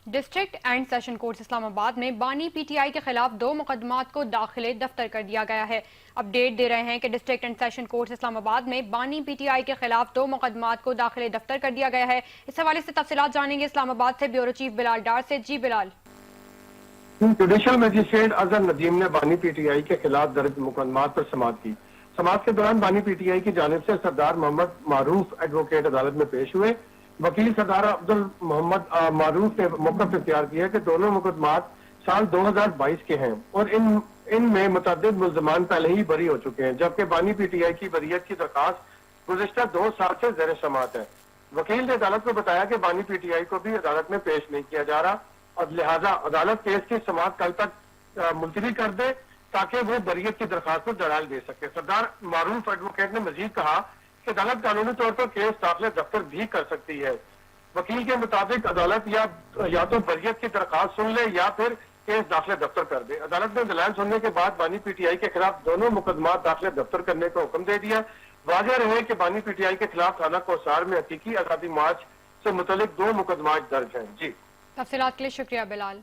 District and session court اسلام آباد میں بانی پی ٹی آئی کے خلاف 2 مقدمات کو داخلے دفتر کر دیا گیا ہے۔ اپڈیٹ دے رہے ہیں کہ ڈسٹرکٹ اینڈ سیشن کورٹ اسلام آباد میں بانی پی ٹی آئی کے خلاف 2 مقدمات کو داخلے دفتر کر دیا گیا ہے۔ اس حوالے سے تفصیلات جانیں گے اسلام آباد سے بیورو چیف بلال ڈار سے۔ جی بلال۔ جوڈیشل مجسٹریٹ اظہر ندیم نے بانی پی ٹی آئی کے خلاف درج مقدمات پر سماعت کی۔ سماعت کے دوران بانی پی ٹی آئی کی جانب سے سردار محمد معروف ایڈوکیٹ عدالت میں پیش ہوئے۔ وکیل سردار عبد محمد معروف نے موقف اختیار کیا کہ دونوں مقدمات سال 2022 کے ہیں اور ان میں متعدد ملزمان پہلے ہی بری ہو چکے ہیں، جبکہ بانی پی ٹی آئی کی بریت کی درخواست گزشتہ 2 سال سے زیر سماعت ہے۔ وکیل نے عدالت کو بتایا کہ بانی پی ٹی آئی کو بھی عدالت میں پیش نہیں کیا جا رہا اور لہٰذا عدالت کیس کی سماعت کل تک ملتوی کر دے تاکہ وہ بریت کی درخواست کو ڈال دے سکے۔ سردار معروف ایڈوکیٹ نے مزید کہا کہ عدالت قانونی طور پر کیس داخلے دفتر بھی کر سکتی ہے۔ وکیل کے مطابق عدالت یا تو بریت کی درخواست سن لے یا پھر کیس داخلے دفتر کر دے۔ عدالت نے دلائل سننے کے بعد بانی پی ٹی آئی کے خلاف دونوں مقدمات داخلے دفتر کرنے کا حکم دے دیا۔ واضح رہے کہ بانی پی ٹی آئی کے خلاف تھانہ کوسار میں حقیقی آزادی مارچ سے متعلق 2 مقدمات درج ہیں۔ جی تفصیلات کے لیے شکریہ بلال۔